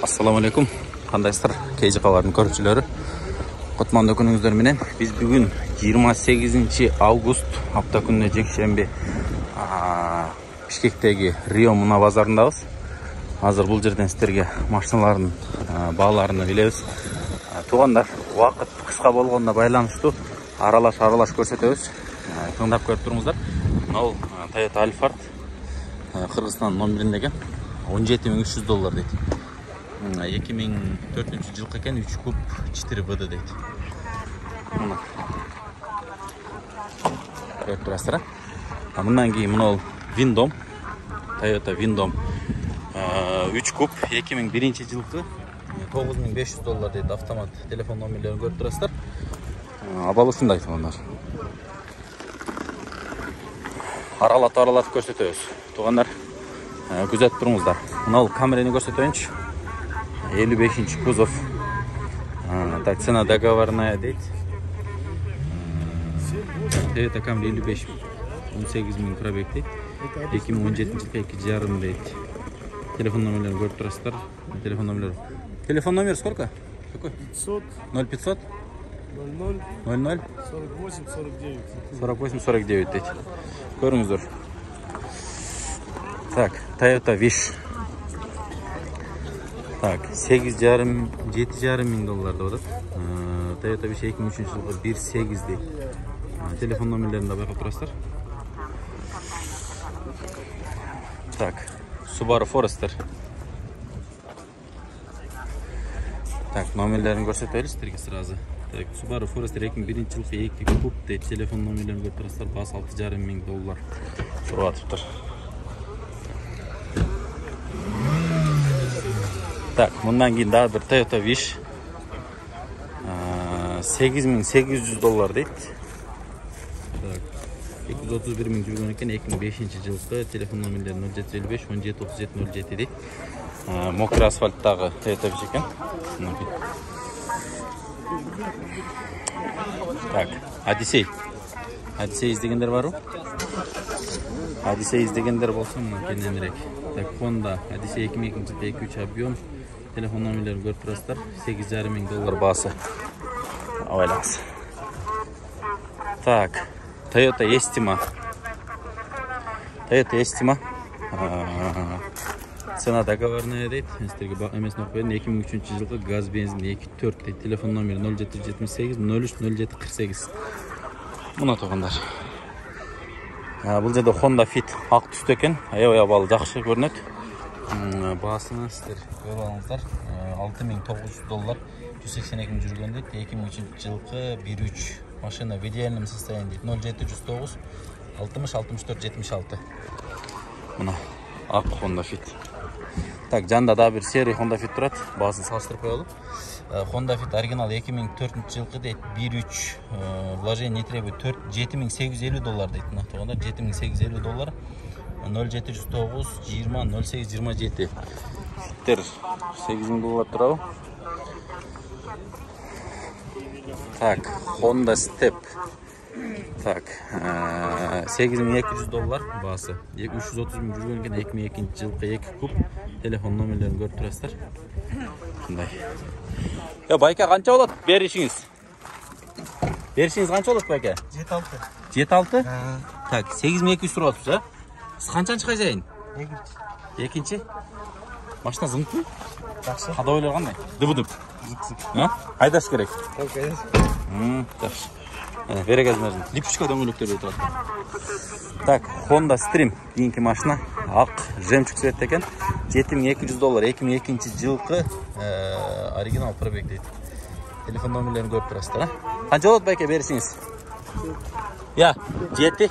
Assalamu alaikum. Кандайсыздар? KG кабардын көрүүчүлөрү. Кутмандуу күнүңүздөр менен. Биз бүгүн 28 август апта күнүнө жекшемби Бишкектеги Рио Муна базарындабыз. Азыр бул жерден сиздерге машиналардын бааларын билебиз. Туугандар, убакыт кыска болгонуна байланыштуу аралаш көрсөтөбүз. Тыңдап көрүп туруңуздар. Мына Toyota Alphard Кыргызстан номеринде экен. $17.300 дейт. 2004 жылкы экен, 3 куб 4 ВД дейт. Мына. Көрүп турасыздар. Мындан кийин мына Windom, Toyota Windom 3 куб 2001 жылкы $9.500 дейт. Автомат телефон номерлерин көрүп турасыздар. Абалы ушундай туугандар. Аралатып көрсөтөбүз. Туугандар, күзөтүп туруңуздар. Мына камерени көрсөтөйүнчү. 55 кузов. Так, цена договорная дейт. Toyota Camry 55 18.000 пробег дейт. 2017 жылкы 2,5 дейт. Телефон номерлерин көрүп турасыздар. Телефон номерлери. Телефон номер сколько? Какой? 500 0500 00 00 48 49. 48-49 дейт. Көрүңүздөр. Так, Toyota Wish. Так, $7,5 миң деп атат. Toyota Wish 2003 жылкы 1,8 дейт. Телефон номерлерин да байкап турасыздар. Так, Subaru Forester. Так, номерлерин көрсөтөлү сиздерге сразу. Так, Subaru Forester 2001 жылкы 2 куб дейт. Телефон номерлерин көрүп турасыздар. Басы $6,5 миң туруп атыптыр. Так, мындан кийин дагы бир Toyota Wish $8.800 дейт. Так, 231 миң жүргөн экен, 2005 жылкы. Телефон номерлери 0755 17 37 07 дейт. Мокрый асфальттагы Toyota Wish экен. Так, Odyssey издегендер барбы? Odyssey издегендер болсо мына кененирээк. Так, Honda Odyssey 2002 жылкы 2.3 объем. Телефон номерлерин көрүп турасыздар. $8,5 миң баасы. Абайлаңыз. Так, Toyota Estima. Цена договорная дейт. Сиздерге эмесин окуп бердим. 2003 жылкы газ бензин 2.4 дейт. Телефон номери 0778 03 0748. Мына туугандар. Бул жерде Honda Fit ак түстө экен. Аябай абалы жакшы көрүнөт. Баасына сиздер көрүп алыңыздар. $6.900, 182 миң жүргөн дейт. 2003 жылкы 1.3 машина в идеальном состоянии дейт. 0709 60 64 76. Мына ак Honda Fit. Так, жанда да бир серый Honda Fit турат. Баасын салыштырып коелу. Honda Fit оригинал 2004 жылкы дейт. 1.3 вложение не требует. $7.850 дейт. Мына туугандар, $7.850. 0709 20 08 27. Фиттер $8,000 турабы? Так, Honda Step. Так, $8.200 баасы. 330 миң жүргөн экен, 2002 жылкы 2 куб. Телефон номерлерин көрүп турасыздар. Мындай. Байка канча болот? Беришиңиз канча болот байка? 76. Так, 8.200 туруп атыпсыз, а? Сиз канчанчы хозяин? Экинчи. Машина зыңтпы? Жакшы. Кадойлор кандай? Дыбыдып. Айдаш керек. Жакшы. Берегезмердин. Липучка дөңгөлөктөр өтүп атат. Так, Honda Stream кийинки машина ак жемчуг цветте экен. $7.200, 2002 жылкы оригинал пробег дейт. Телефон номерлерин көрүп турасыздар, а? Канча болот байке беришиңиз? 7.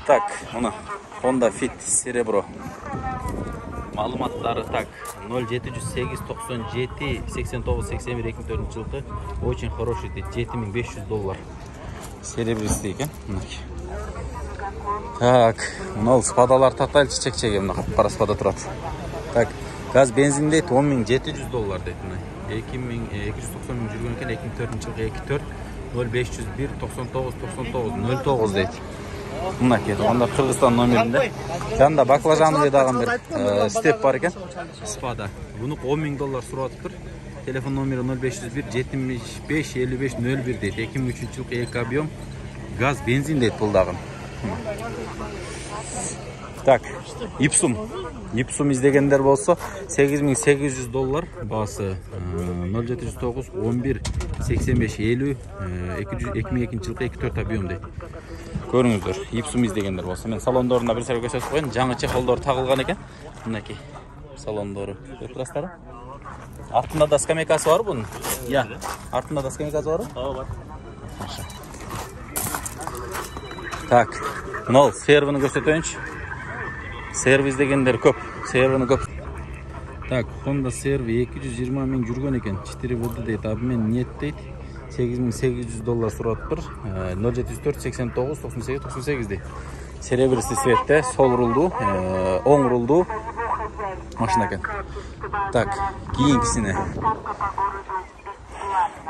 Так, мына Honda Fit Cerebro. Маалыматтары так. 0708 97 89 81 2004 жылкы. Очень хороший дейт. $7.500. Серебристый экен. Так, мына спадалар татайлчы чек-чеге мына кара спада турат. Так, газ бензин дейт $10.700 дейт мына. 290 миң жүргөн экен, 2004 жылкы 2.4 0501 99 99 09 дейт. Мынакей, туғандар Қырғызстан номерінде. Жанында баклажаны дайдаған бір степ бар екен. Спада. Бұны $10.000 сұрап тұр. Телефон номері 0501 75 55 01 дейді. 2003 жылғы 2 объем газ, бензин дейді бұлдағын. Так, Ipsum. Ipsum издегендер болса $8.800 басы 0709 11 85 50 2002 жылғы 2-4 объем дейді. Көріңіздер, Ipsum издегендер болса. Мен салондорында бір сәрі көсетіп қойын. Жаңы чехолдары тағылған екен. Мынакей, салондоры. Өтірастары. Артында да скамейкасы бар бұның? Я. Артында да скамейкасы бар? Бар. Так, мынау сервіні көрсетейінші. Сервис дегендер көп. Сервіні көп. Так, Honda серві 220 мың жүрген екен. 4 болды дейді. Абымен нет дейді. $8.800 сұрат бір. 0704 89 98 98 дейді. Серебристі светті, сол рулду, оң рулду машина екен. Так, кейінгісіне.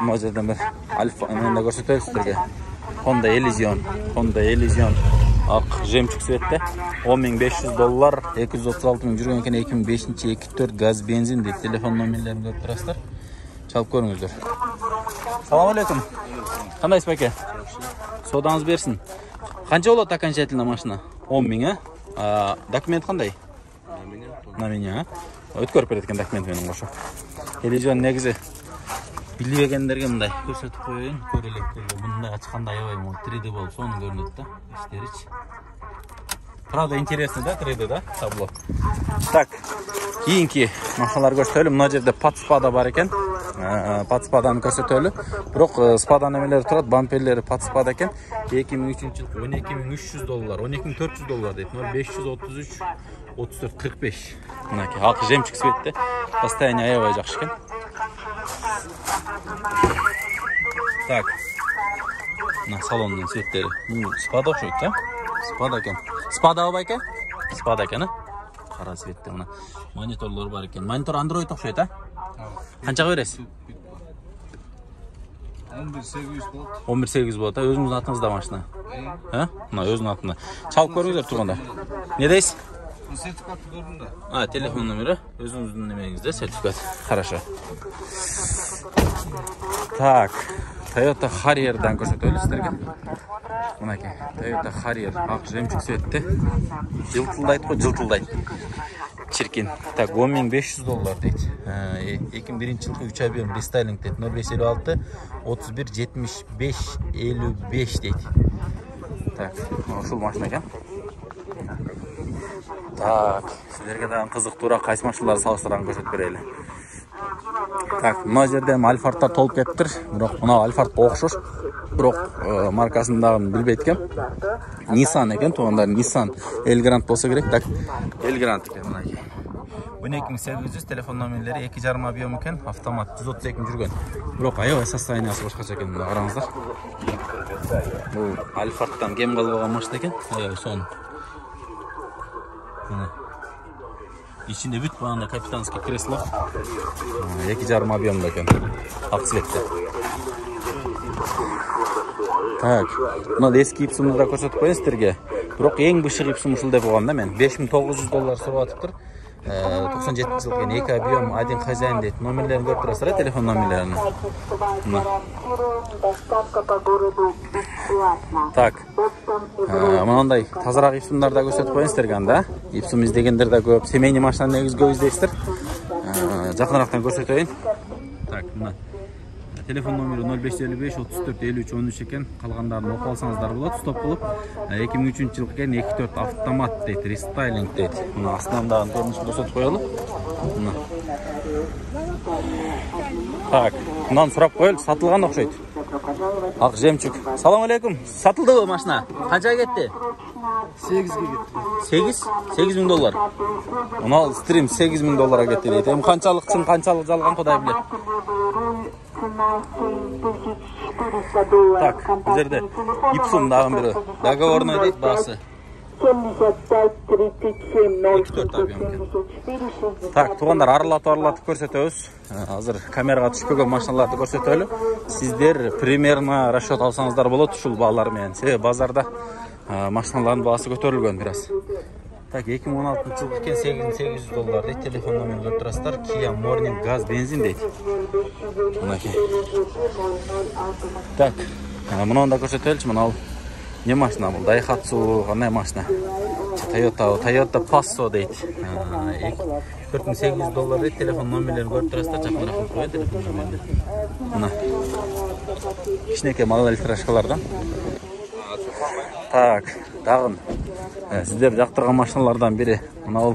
Мына жерден бір альфа, менде көрсетеді сіздерге. Honda Elysion. Ақ жемчуг светті. $10.500, 236 мың жүрген екен. 2005-2 4 газ, бензин дейді. Телефон номерлерін көріп тұрасыздар. Çalып көріңіздер. Салам алейкум. Қандайсыз бәке? Содаңыз берсін. Қанша болады окончательно машина? 10 мың, а? Документ қандай? На меня. Өткөріп береді екен документ менің қошу. Elysion негізі білбегендерге мындай көрсетіп қойайын. Көрелектерге мындай açқанда аябай 3D болып соны көрінеді да. Іштеріч. Правда интересно да 3D да табло. Так, кейінгі машиналар көрсетөлі. Мына жерде подспада бар екен. Подспаданы көрсетөлі. Бірақ спада немелері тұрады. Бамперлері подспада екен. 2003 жыл $12.300, $12.400 дейді. 0533 34 45. Мынакей ақ жемчуг светті. Состояние аябай жақсы екен. Так. Мына салонның светтері. Спада ұқсайды, да? Спада екен. Спада ба екен? Спада екен, қара светті мына. Мониторлар бар екен. Монитор Android ұқсайды, қаншаға бересіз? 11.800 болады. 11.800 болады, өзіңіздің атыңызда машина. Мына өзінің атында. Çalып көріңіздер тұрғанда. Не дейсіз? Сертификаты көрдім да. Телефон номері өзіңіздің немеңізде сертификат. Хорошо. Так, Toyota Harrier'dan көрсетөлі сіздерге. Мынакей, Toyota Harrier ақ жемчуг светті. Жылтылдайды ғой, жылтылдайды. Çirkin. Так, $10.500 дейді. 2001 жылғы 3 объем рестайлинг дейді. 0556 31 75 55 дейді. Так, ошол машина екен. Так, сіздерге даған қызық тура қайсы машиналарды салыстырған көрсетіп берейлі. Так, мына жерде Alphard'тар толып кетті. Бірақ мына Alphard'қа оқшош. Бірақ маркасындағын білбейді екен. Nissan екен, туғандар Nissan Elgrand болса керек. Так, Elgrand екен мынакей. 12800 телефон номерлері 2,5 объем екен, автомат 132 жүрген. Бірақ аябай состояниясы башқаша екен, қараңыздар. Бұл Alphard'тан кем қалып алған машина екен. Аябай соны. İçinde büt bağında kapitanski kreslo. 2,5 объемда екен. Ақ цветті. Так, мына ескі Ipsum'ды да көрсетіп қойын сіздерге. Бірақ ең бішік Ipsum ұшыл деп оғанда мен $5.900 сұрап атып тұр. 97 жыл екен, 2 объем, 1 хозяин дейді. Номерлерін көріп тұрасыздар, телефон номерлерін. Так, мынандай тазарақ Ipsum'дар да көрсетіп қойын сіздерге анда. Ipsum іздегендер да көп, семейный машина негіз көп іздейсіздер. Жақынырақтан көрсетейін. Так, мына телефон номері 0555 34 53 13 екен. Қалғандарын оқып алсаңыздар болады. Стоп қылып 2003 жылғы екен, 2-4 автомат дейді, рестайлинг дейді. Мына астынамдағын көрінішін көрсетіп қойылы. Так, мынаны сұрап қойылы, сатылған ұқсайды. Ақ жемчуг. Салам алейкум. Сатылды бұл машина. Қанша кетті? 8'ge gitti. 8 мың доллар. Мынау стрим 8 мың долларға кетті дейді. Қаншалық шын, қаншалық жалған құдай біледі. Так, бұл жерде Ipsum дағын бірі. Договорный дейді басы. 2-4 объем. Так, туғандар арылатып көрсетеміз. Азыр камераға түшпеген машиналарды көрсетелі. Сіздер примерно расчет алсаңыздар болады ұшыл бағалармен. Себебі базарда машиналардың бағасы көтерілген biraz. Так, 2016 жылғы екен, $8,800 дейді. Телефон номерін көріп тұрасыздар. Kia Morning газ бензин дейді. Мынакей. Так, мұнда көрсетелші, мынау не машина бұл? Daihatsu, қандай машина? Toyota Passo дейді. $4,800 дейді. Телефон номерлерін көріп тұрасыздар. Жақындырақ қойып қояйын телефон номерлерін. Мына. Кішінекей малал электрашкалардан. Так, дағын. Сіздер жақтырған машиналардан бірі. Мынау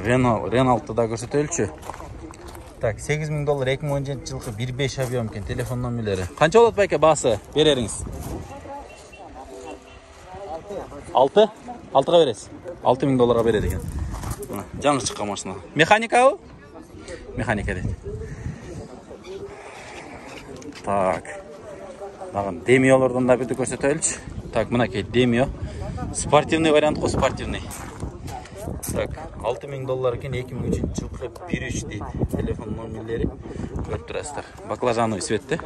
Renault'да көрсетелші. Так, $8,000 2017 жылғы 1.5 объем екен, телефон номерлері. Қанша болады байке басы? Береріңіз. 6? 6-ға бересіз. $6,000 береді екен. Жаңы шыққан машина. Механика о? Механика дейді. Так. Маған Demio'лардан да бірді көрсетелші. Так, мынакей Demio. Спортивный вариант қой, спортивный. Так, $6,000 екен, 2003 жылғы 1.3 дейді. Телефон номерлері көріп тұрасыздар. Баклажановый цветті.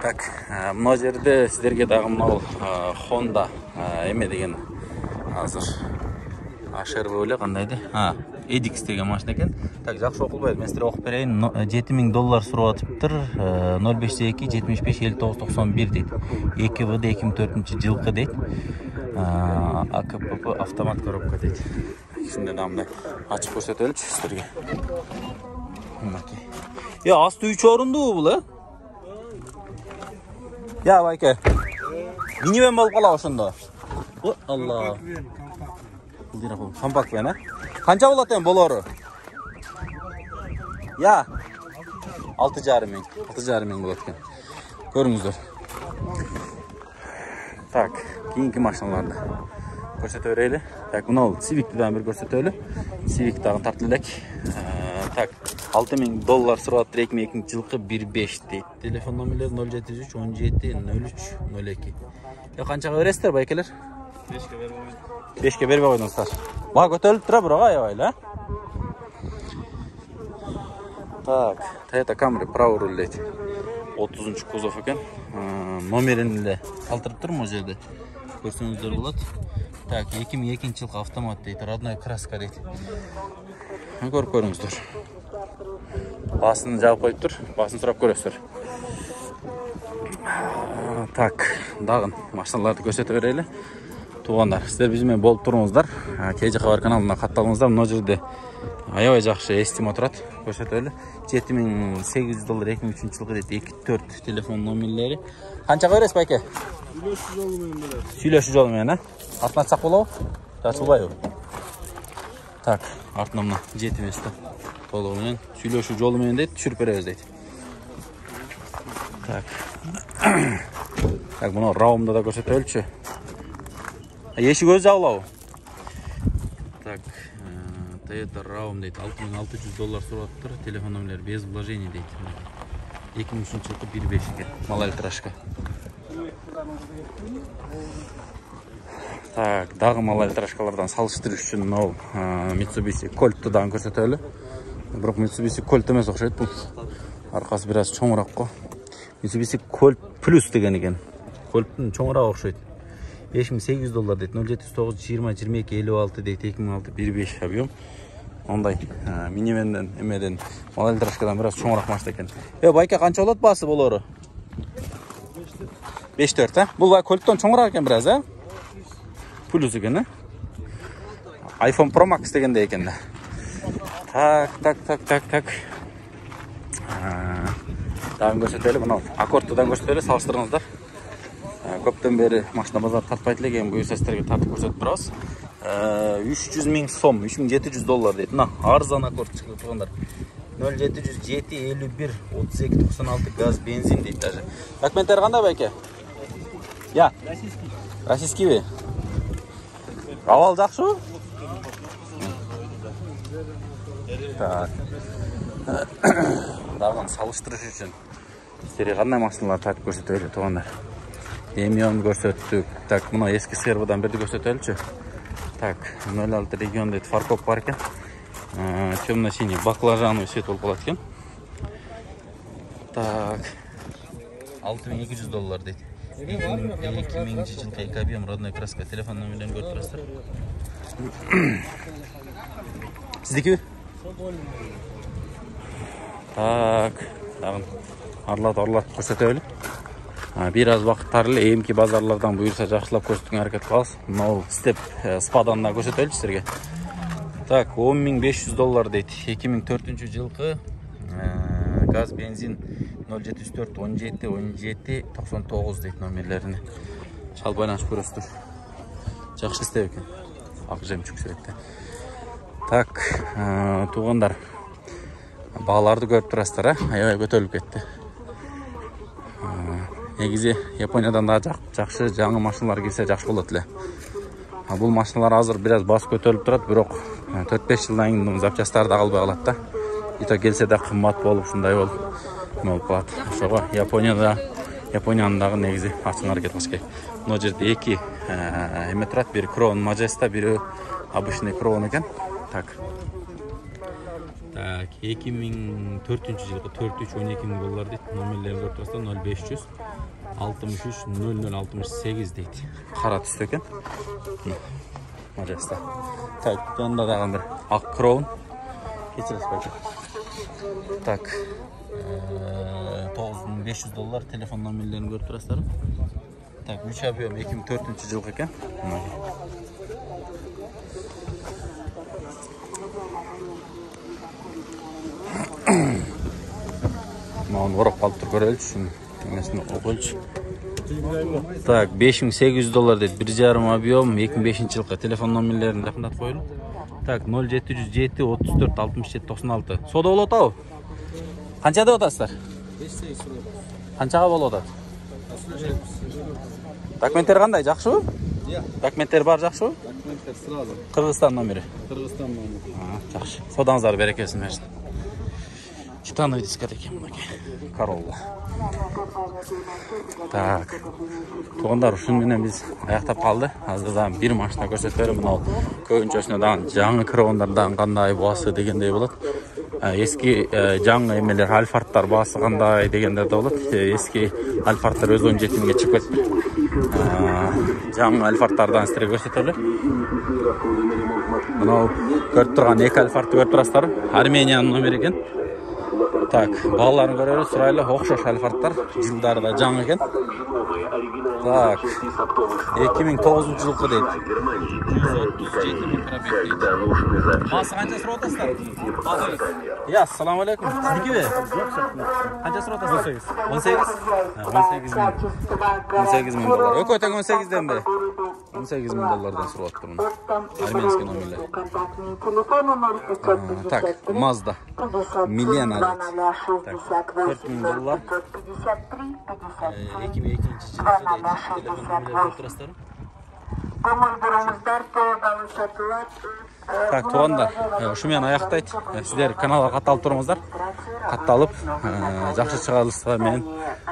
Так, мына жерде сіздерге дағы мынау Honda еме деген азыр HRV өлі қандайды? Edix деген машина екен. Так, жақсы оқылбайды. Мен сіздер оқып берейін. $7,000 сұрап атыптыр. 052-75-59-91 дейді. 2VD 2004 жылғы дейді. АКПП автомат коробка дейді. Şimdi damda açıp көрсетелі сіздерге. Ya aslı 3 orundu bu la. Ya bayke. Minivan болып қала осында. Allah. Компакт бен, Қанша болады екен болары? Ya. 6,5 мың болады екен. Көріңіздер. Так, кейінгі машиналарды көрсете берейлі. Так, мынау Civic'ten bir көрсетелі. Civic тағын тартылдек. Так, $6,000 сұрап 2002 жылғы 1.5 дейді. Телефон номерлері 073 17 03 02. Ya қаншаға бересіздер байкелер? 5-ке бербей қойдыңыздар. Баға көтеріліп тұра бұраға айвайлы, Так, Toyota Camry право руль дейді. 30 кузов екен. Номерінде қалтырып тұр ма жерде? Көрсеңіздер болады. Так, 2002 жылғы автомат дейді. Родной краска дейді. Көріп көріңіздер. Басын жауып қойып тұр. Басын сұрап көресіздер. Так, дағын машиналарды көрсете берейлі. Туғандар, сіздер бізбен болып тұрыңыздар. KG Хабар каналына қатталыңыздар. Мына жерде аябай жақсы естім отырады. Көрсетелі. $7,800 2003 жылғы дейді. 2-4 телефон номерлері. Қаншаға бересіз байке? Сөйлеші жолымен, Артын атсақ болау? Açılбай. Так, артынан жетіместі. Толығымен сөйлеші жолымен дейді, түшіріп береміз дейді. Так. Так, бұны рауымда да көрсетелші. Еші көз аулау. Так, Toyota Raum дейді. $6,600 сұраттыр. Телефон номерлері без вложений дейді. 2003 жылғы 1.5 екен. Малал трашка. Так, дағы малал трашкалардан салыштыру үшін мынау Mitsubishi Colt'дан көрсетелі. Бірақ Mitsubishi Colt емес оқшайды бұл. Арқасы біраз чоңырақ қой. Mitsubishi Colt Plus деген екен. Colt'ың чоңырақ оқшайды. $5,800 дейді. 079-20-22-56 дейді. 2006 1.5 объем. Ондай минивенден, емеден, малал трашкадан біраз чоңырақ машина екен. Байке қанша болады басы болары? 5-4, Бұл Colt'тан чоңырақ екен біраз, Plus екен, iPhone Pro Max дегенде екен. Так. Дағын көрсетелі, мұнау Аккордтыдан көрсетелі, салыстырыңыздар. Көптен бері машина базар тартпайтылы екен, бұйырса сіздерге тартып көрсетіп тұрасыз. 300,000 сом, $3,700 дейді. Арзан Аккорд шығып тұрғандар. 0,7-7-51-32-96 газ бензин дейді даже. Документтер қандай байке? Я. Российский бе? Авал жақшы? Так. Дағын салыштырыш үшін сіздерге қандай машиналар тартып көрсетелі туғандар. Demio'ны көрсеттік. Так, мұна ескі сервадан бірді көрсетелі. Так, 06 регион дейді, фаркоп бар екен. Темно-синий баклажановый свет болып қалады екен. Так, $6,200 дейді. 2000 жылғы экобиом родной краска телефон номерлерін көріп тұрасыздар. Сіздікі? Так, арлат көрсетелі. Biraz vaqtlarla emki bazarlardan buyursa жақсылап көрсетуге әрекет қыласыз. Мынау степ спадан да көрсетелі сіздерге. Так, $10.500 дейді. 2004 жылғы газ бензин 0704 17 17 99 дейді номерлеріне. Шал байланышып көресіздер. Жақсы істеп екен. Ақ жемчуг суретте. Так, туғандар. Бағаларды көріп тұрасыздар, аябай көтеріліп кетті. Негізі Япониядан да жақсы жаңы машиналар келсе жақсы болады. Бұл машиналар азыр biraz бас көтеріліп тұрады, бірақ 4-5 жылдан кейін запчастары да қалбай қалады да. Ито келсе де қымбат болып, шындай болып қалады. Ошоға Япониядағы негізі ачың әрекет қылыш керек. Мына жерде екі эме тұрады, бірі Crown Majesta, бірі обычный Crown екен. Так. 2004 жылғы $412.000 дейді. Номерлерін көріп тұрасыздар 0500 63 00 68 дейді. Қара түсті екен. Majesta. Так, жанында даған бір ақ Crown. Кечіресіз бәкі. Так, $9.500 телефон номерлерін көріп тұрасыздар. Так, 3 объем 2004 жылғы екен. Маған орап қалып тұр көрелші, теңесін оқылшы. Так, $5.800 дейді, 1,5 объем, 2005 жылғы телефон номерлерін жақындат қойылы. Так, 0707 34 67 96. Сода бол отау? Қаншада отасыздар? 5-8 сода. Қаншаға бол отады? Документтер қандай, жақшы ба? Документтер бар, жақшы ба? Документтер сразу. Қырғызстан номері? Қырғызстан номері. Жақшы. Соданыздар берекесін берсін. Титановый дискотеки многие. Королла. Так. Туғандар шынымен біз аяқтап қалды. Азырдан бір машина көрсетіп мынау көбінчөсіне даған жаңы Crown'дардан қандай басы дегендей болады. Eski жаңы емелер Alphard'тар басы қандай дегендер де болады. Eski Alphard'тар өз 17-ге шығып кетті. Жаңы Alphard'тардан сіздерге көрсетіп. Мынау көріп тұрған екі Alphard'ты көріп тұрасыздар. Арменияның номері екен. Так, бағаларын көреріз, сұрайлы оқшаш Alphard'тар, жылдары да жаңы екен. Так, 2009 жылғы дейді. 137.000 пробег дейді. Басы қанша сұрап отырсыздар? Я, ассаламу алейкум. Сіздікі бе? Қанша сұрап отырсыздар? 18.000 доллар. Өкө тең 18-ден бе? $18.000 сұрап отырмын. Арменский номерлер. Так, Mazda. Milena дейді. Так, $4.000. 2002 жылғы телефон номерлер тұрастары. Так, туғандар, ұшымен аяқтайды. Сіздер каналға қатталып тұрыңыздар. Қатталып, жақсы шығарылысқа мен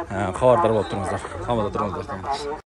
хабардар болып тұрыңыздар. Қамада тұрыңыздар.